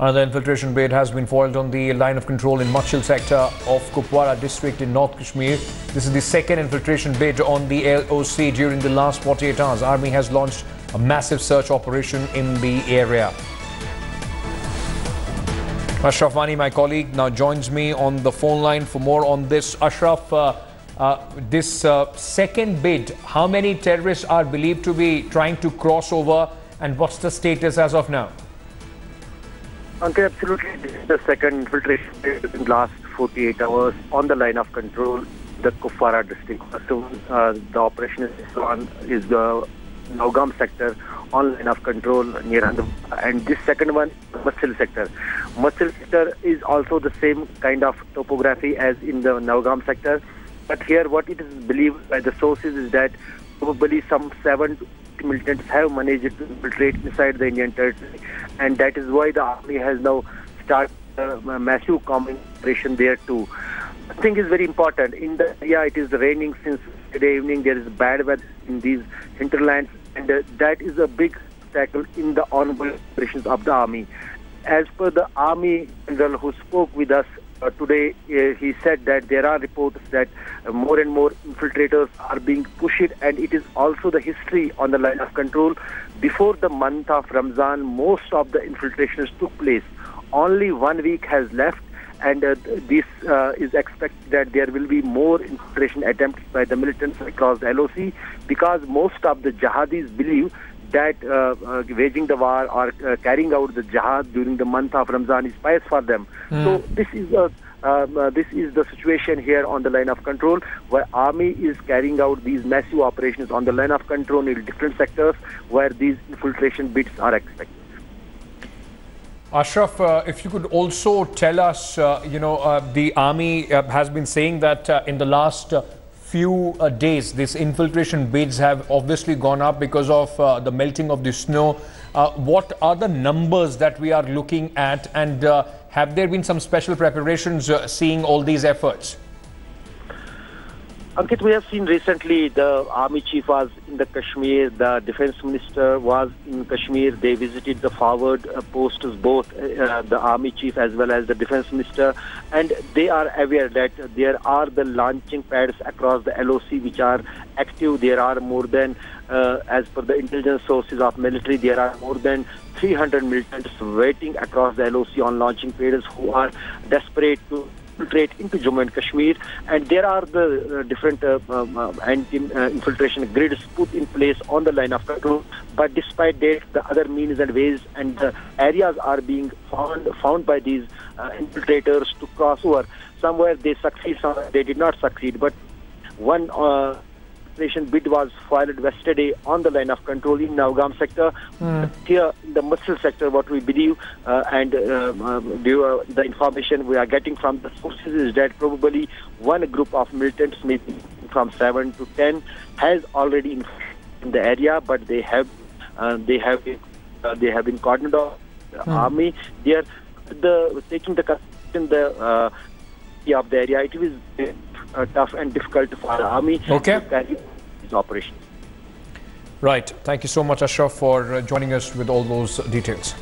Another infiltration raid has been foiled on the line of control in Machil sector of Kupwara district in North Kashmir. This is the second infiltration bid on the loC during the last 48 hours. Army has launched a massive search operation in the area. Ashraf Wani, my colleague, now joins me on the phone line for more on this. Ashraf, this second bid, how many terrorists are believed to be trying to cross over, and what's the status as of now? Okay, absolutely. This is the second infiltration bid in the last 48 hours on the line of control, the Kupwara district. So, the operation is the loC sector on line of control near Handwara, and this second one, Machil sector. Machil sector is also the same kind of topography as in the loC sector, but here what it is believed by the sources is that probably some 7 militants have managed to infiltrate inside the Indian territory, and that is why the army has now started a massive combing operation there too. I think is very important. In the area, it is raining since today evening. There is bad weather in these hinterlands, and that is a big obstacle in the ongoing operations of the army. As per the army general who spoke with us today, he said that there are reports that more and more infiltrators are being pushed, and it is also the history on the line of control. Before the month of Ramzan, most of the infiltrations took place. Only 1 week has left, and this is expected that there will be more infiltration attempts by the militants across the loC, because most of the jihadis believe that waging the war or carrying out the jihad during the month of Ramzan is pious for them. So this is the situation here on the line of control, where army is carrying out these massive operations on the line of control in different sectors where these infiltration bids are expected. Ashraf, if you could also tell us, the army has been saying that in the last few days, these infiltration bids have obviously gone up because of the melting of the snow. What are the numbers that we are looking at, and have there been some special preparations seeing all these efforts? Ankit, we have seen recently the army chief was in the Kashmir, the defense minister was in Kashmir. They visited the forward posts, both the army chief as well as the defense minister, and they are aware that there are the launching pads across the loC which are active. There are more than, as per the intelligence sources of military, there are more than 300 militants waiting across the loC on launching pads who are desperate to infiltrate into Jammu and Kashmir, and there are the different anti-infiltration grids put in place on the line of control. But despite that, the other means and ways and the areas are being found by these infiltrators to cross over. Somewhere they succeed, somewhere they did not succeed. But one bid was filed yesterday on the line of control in loC sector. Here in the Machil sector, what we believe and the information we are getting from the sources is that probably one group of militants, maybe from 7 to 10, has already in the area, but they have been cordoned off. The army, they are taking the of the area. It is tough and difficult for the army to carry these operations. Right. Thank you so much, Ashraf, for joining us with all those details.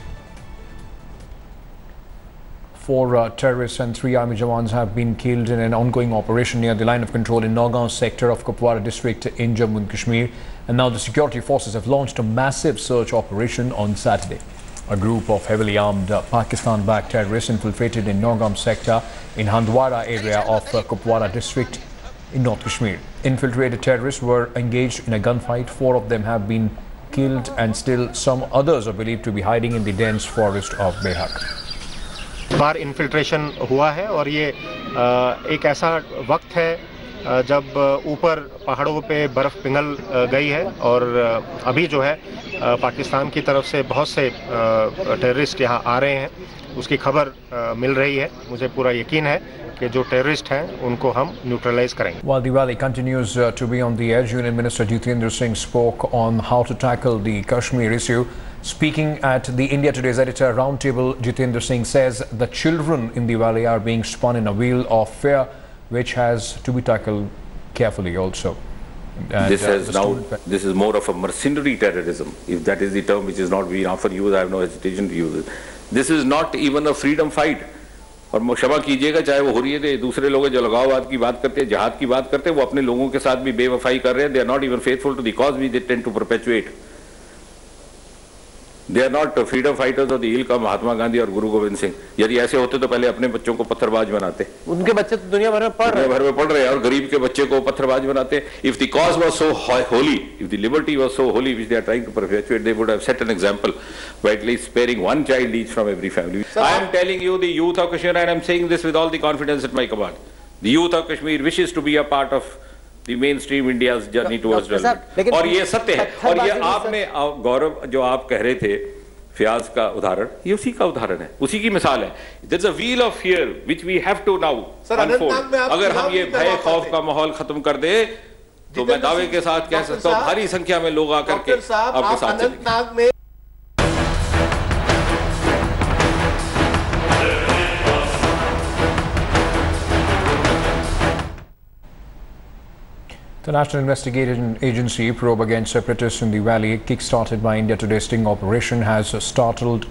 4 terrorists and 3 army jawans have been killed in an ongoing operation near the line of control in loC sector of Kupwara district in Jammu and Kashmir. And now the security forces have launched a massive search operation on Saturday. A group of heavily armed Pakistan-backed terrorists infiltrated in loC sector in Handwara area of Kupwara district in North Kashmir. Infiltrated terrorists were engaged in a gunfight. 4 of them have been killed, and still some others are believed to be hiding in the dense forest of Behak. Bar infiltration हुआ है, और ये एक ऐसा वक्त है जब ऊपर पहाड़ों पे बर्फ़ पिघल गई है, और अभी जो है पाकिस्तान की तरफ से बहुत से टेररिस्ट यहाँ आ रहे हैं, उसकी खबर मिल रही है. मुझे पूरा यकीन है कि जो टेररिस्ट हैं उनको हम न्यूट्रलाइज करेंगे. While the rally continues to be on the edge, Union Minister Jitendra Singh spoke on how to tackle the Kashmir issue. Speaking at the India Today's editor roundtable, Jitendra Singh says the children in the valley are being spun in a wheel of fear, which has to be tackled carefully also. And, this is more of a mercenary terrorism, if that is the term which is not being often used. I have no hesitation to use it. This is not even a freedom fight. और क्षमा कीजिएगा, चाहे वो हुर्रियत है, दूसरे लोग जो अलगाववाद की बात करते हैं, जिहाद की बात करते हैं, वो अपने लोगों के साथ भी बेवफाई कर रहे हैं. They are not even faithful to the cause we they tend to perpetuate. They are not freedom fighters of the ilk of Mahatma Gandhi और गुरु गोविंद सिंह. यदि ऐसे होते तो पहले अपने बच्चों को पत्थरबाज बनाते. उनके बच्चे तो दुनिया भर में पढ़ रहे हैं और गरीब के बच्चे को पत्थरबाज बनाते. If the cause was so holy, if the liberty was so holy which they are trying to perpetuate, they would have set an example by at least sparing one child each from every family. I am telling you, the youth of Kashmir, and I am saying this with all the confidence at my command, the youth of Kashmir wishes to be a part of the mainstream India's journey towards development. और ये सत्य है. और ये आपने गौरव जो आप कह रहे थे फ्याज का उदाहरण, ये उसी का उदाहरण है, उसी की मिसाल है. There's a wheel of fear which we have to now unfold. अगर हम ये भय खौफ का माहौल खत्म कर दे तो मैं दावे के साथ कह सकता हूँ भारी संख्या में लोग आकर के आपके साथ चलेंगे. The National Investigation Agency probe against separatists in the valley, kick-started by India Today's sting operation, has startled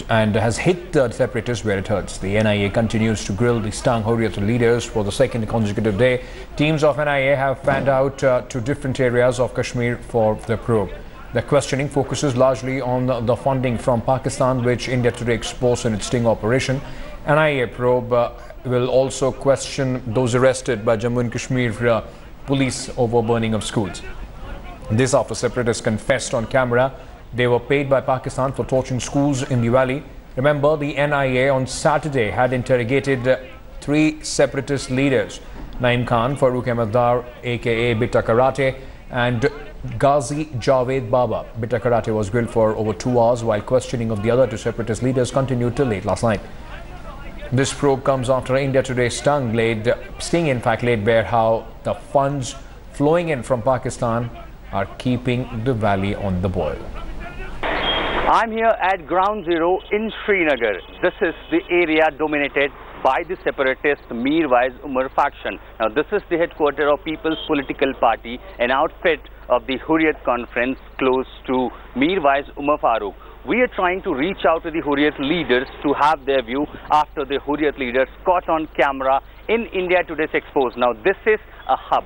and has hit the separatists where it hurts. The NIA continues to grill the stung Hurriyat leaders for the second consecutive day. Teams of NIA have fanned out to different areas of Kashmir for the probe. The questioning focuses largely on the funding from Pakistan, which India Today exposed in its sting operation. NIA probe will also question those arrested by Jammu and Kashmir police over burning of schools. This after separatists confessed on camera they were paid by Pakistan for torching schools in the valley. Remember, the NIA on Saturday had interrogated 3 separatist leaders, Naeem Khan, Farooq Ahmed Dar, aka Bitta Karate, and Ghazi Javed Baba. Bitta Karate was grilled for over 2 hours, while questioning of the other 2 separatist leaders continued till late last night. This probe comes after India Today's sting in fact laid bare how the funds flowing in from Pakistan are keeping the valley on the boil. I'm here at Ground Zero in Srinagar. This is the area dominated by the separatist Mir-Waiz Umar faction. Now this is the headquarters of People's Political Party, an outfit of the Hurriyat conference close to Mir-Waiz Umar Farooq. We are trying to reach out to the Hurriyat leaders to have their view after the Hurriyat leaders caught on camera in India Today's Expose. Now this is a hub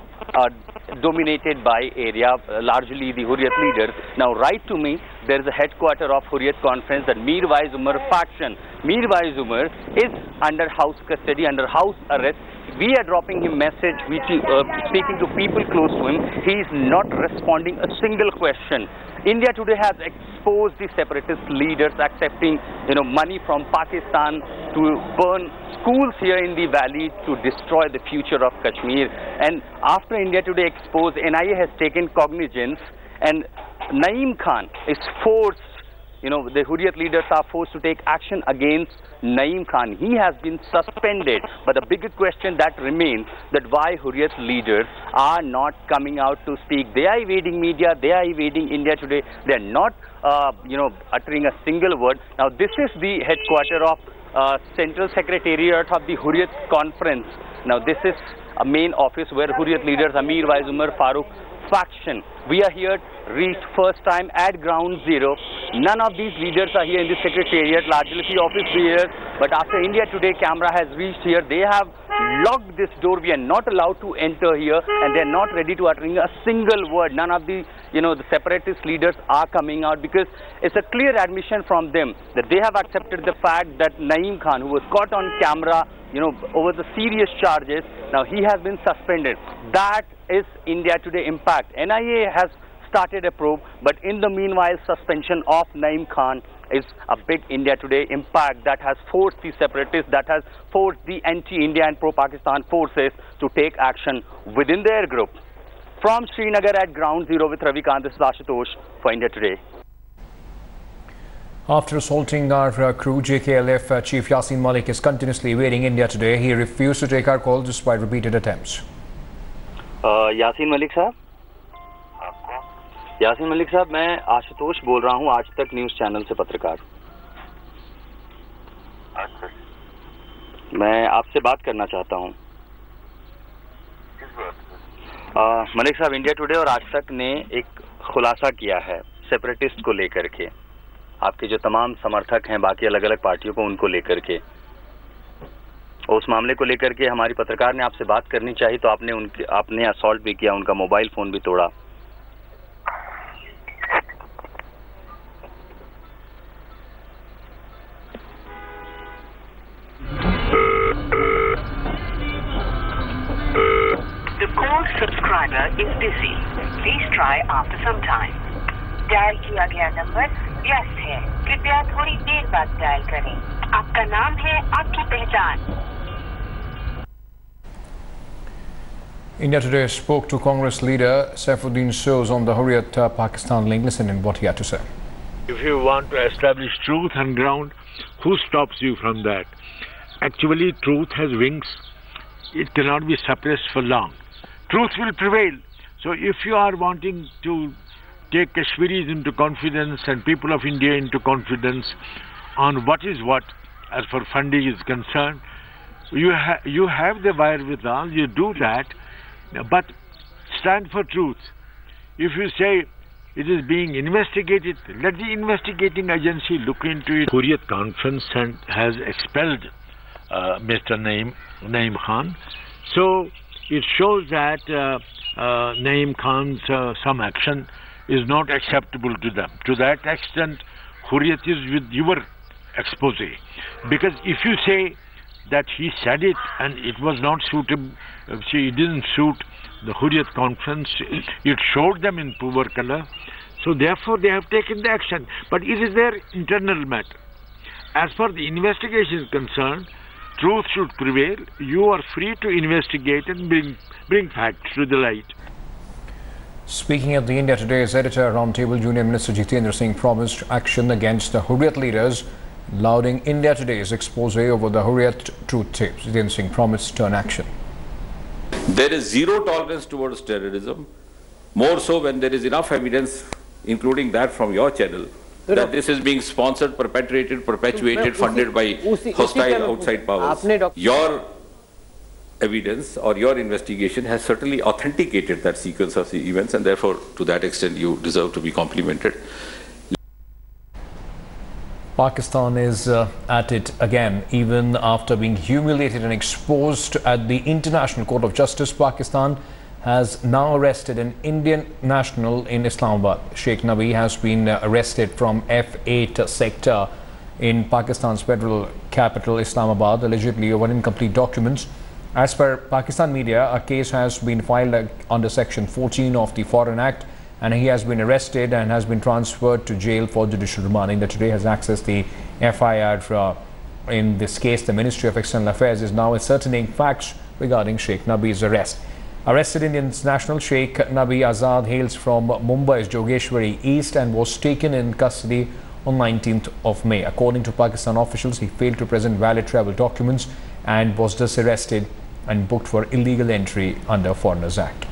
dominated by area, largely the Hurriyat leaders. Now right to me, there is a headquarters of Hurriyat conference, the Mir-Waiz Umar faction. Mir-Waiz Umar is under house custody, under house arrest. We are dropping him message, speaking to people close to him. He is not responding a single question. India Today has exposed the separatist leaders accepting, money from Pakistan to burn schools here in the valley to destroy the future of Kashmir. And after India Today exposed, NIA has taken cognizance, and Naeem Khan is forced, the Hurriyat leaders are forced to take action against Naeem Khan. He has been suspended. But the bigger question that remains, that why Hurriyat leaders are not coming out to speak. They are evading media, they are evading India Today. They are not, uttering a single word. Now this is the headquarters of Central Secretariat of the Hurriyat Conference. Now this is a main office where Hurriyat leaders Mir-Waiz Umar Farooq faction. We are here, reached first time at Ground Zero. None of these leaders are here in the Secretariat, largely the office leaders. But after India Today camera has reached here, they have locked this door. We are not allowed to enter here, and they are not ready to uttering a single word. None of the, the separatist leaders are coming out, because it's a clear admission from them that they have accepted the fact that Naeem Khan, who was caught on camera, over the serious charges, now he has been suspended. That is India Today impact. NIA has started a probe, but in the meanwhile, suspension of Naeem Khan is a big India Today impact that has forced the separatists, that has forced the anti-India and pro-Pakistan forces to take action within their group. From Srinagar at Ground Zero with Ravikant, this is Ashutosh for India Today. After assaulting our crew, JKLF Chief Yasin Malik is continuously evading India Today. He refused to take our call despite repeated attempts. Yasin Malik साहब, यासीन मलिक साहब, मैं आशुतोष बोल रहा हूँ, आज तक news channel से पत्रकार। मैं आपसे बात करना चाहता हूँ। मलिक साहब, इंडिया टुडे और आज तक ने एक खुलासा किया है सेपरेटिस्ट को लेकर के। आपके जो तमाम समर्थक हैं बाकी अलग अलग पार्टियों को, उनको लेकर के, उस मामले को लेकर के हमारी पत्रकार ने आपसे बात करनी चाहिए तो आपने असॉल्ट भी किया, उनका मोबाइल फोन भी तोड़ा। The call subscriber is busy. Please try after some time. Dial किया गया नंबर व्यस्त है, कृपया थोड़ी देर बाद डायल करें। आपका नाम है आपकी पहचान। India Today spoke to Congress leader Saifuddin Soz on the Hurriyat Pakistan link. Listen in what he had to say. If you want to establish truth on ground, who stops you from that? Actually, truth has wings. It cannot be suppressed for long. Truth will prevail. So if you are wanting to take Kashmiris into confidence and people of India into confidence on what is what as far funding is concerned, you have the wherewithal, you do that, but stand for truth. If you say it is being investigated, let the investigating agency look into it. Hurriyat Conference has expelled Mr. Naeem Khan. So it shows that Naeem Khan's some action is not acceptable to them. To that extent, Hurriyat is with your expose. Because if you say that he said it and it was not suitable, it didn't suit the Hurriyat Conference, it showed them in poor color. So therefore they have taken the action. But it is their internal matter. As far as the investigation is concerned, truth should prevail. You are free to investigate and bring facts to the light. Speaking at the India Today's editor roundtable, Union Minister Jitendra Singh promised action against the Hurriyat leaders, lauding India Today's expose over the Hurriyat truth tapes. Jitendra Singh promised stern action. There is zero tolerance towards terrorism, more so when there is enough evidence, including that from your channel, that this is being sponsored, perpetrated, perpetuated, funded by hostile outside powers. Your evidence or your investigation has certainly authenticated that sequence of the events, and therefore to that extent you deserve to be complimented. Pakistan is at it again. Even after being humiliated and exposed at the International Court of Justice, Pakistan has now arrested an Indian national in Islamabad. Sheikh Nabi has been arrested from F8 sector in Pakistan's federal capital, Islamabad, allegedly over incomplete documents. As per Pakistan media, a case has been filed under Section 14 of the Foreign Act, and he has been arrested and has been transferred to jail for judicial remand. India Today has accessed the FIR in this case. The Ministry of External Affairs is now ascertaining facts regarding Sheikh Nabi's arrest. Arrested Indian national Sheikh Nabi Azad hails from Mumbai's Jogeshwari East and was taken in custody on 19th of May. According to Pakistan officials, he failed to present valid travel documents and was thus arrested and booked for illegal entry under Foreigners Act.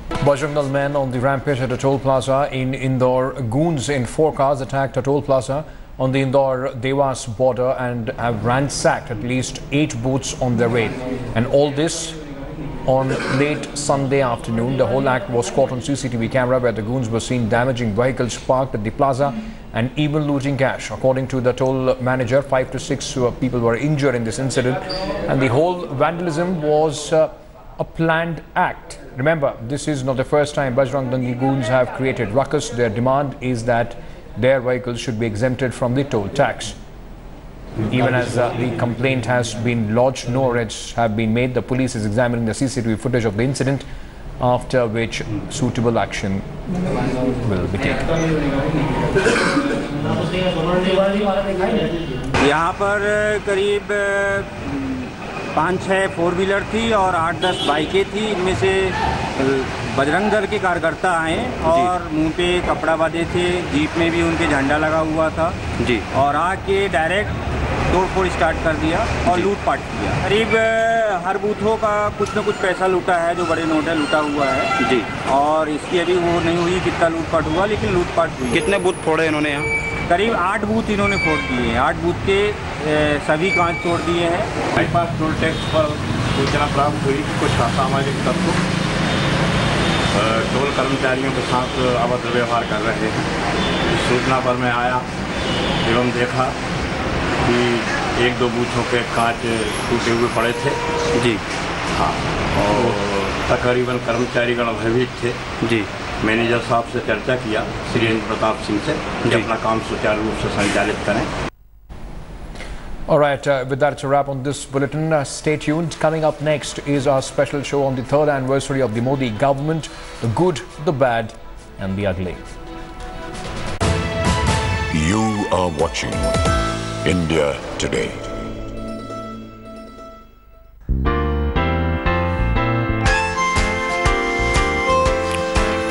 Bajrangal men on the rampage at a toll plaza in Indore. Goons in 4 cars attacked a toll plaza on the Indore-Dewas border and have ransacked at least 8 booths on their raid. And all this on late Sunday afternoon. The whole act was caught on CCTV camera, where the goons were seen damaging vehicles parked at the plaza and even looting cash. According to the toll manager, 5 to 6 people were injured in this incident, and the whole vandalism was a planned act. Remember, this is not the first time Bajrang Dangi goons have created ruckus. Their demand is that their vehicles should be exempted from the toll tax. Even as the complaint has been lodged, no arrests have been made. The police is examining the CCTV footage of the incident, after which suitable action will be taken. यहाँ पर करीब 5-6 4 wheeler थी और 8-10 बाइकें थी। इनमें से बजरंग दल के कार्यकर्ता आए और मुंह पे कपड़ा बांधे थे। जीप में भी उनके झंडा लगा हुआ था जी, और आके डायरेक्ट तोड़फोड़ स्टार्ट कर दिया और लूटपाट किया। करीब हर बूथों का कुछ न कुछ पैसा लूटा है, जो बड़े नोट है लूटा हुआ है जी। और इसकी अभी वो नहीं हुई कितना लूटपाट हुआ, लेकिन लूटपाट हुई। कितने बूथ फोड़े इन्होंने यहाँ? करीब 8 बूथ इन्होंने फोड़ दिए हैं। 8 बूथ के सभी कांच तोड़ दिए हैं। बाईपास टोल टैक्स पर सूचना प्राप्त हुई कि कुछ असामाजिक तत्व टोल कर्मचारियों के साथ अभद्र व्यवहार कर रहे हैं। सूचना पर मैं आया एवं देखा कि एक दो बूथों के कांच टूटे हुए पड़े थे जी। हाँ, और तकरीबन कर्मचारीगण भयभीत थे जी। मैनेजर साहब से चर्चा किया श्री प्रताप सिंह से कि अपना काम सुचारू रूप से संचालित करें। All right, with that, it's a wrap on this bulletin. Stay tuned. Coming up next is our special show on the 3rd anniversary of the Modi government, the good, the bad and the ugly. You are watching India Today.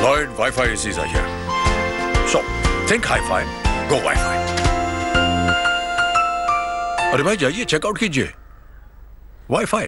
Lloyd Wi-Fi ACs are here. So, think hi-fi, go Wi-Fi. अरे भाई जाइए checkout कीजिए wifi.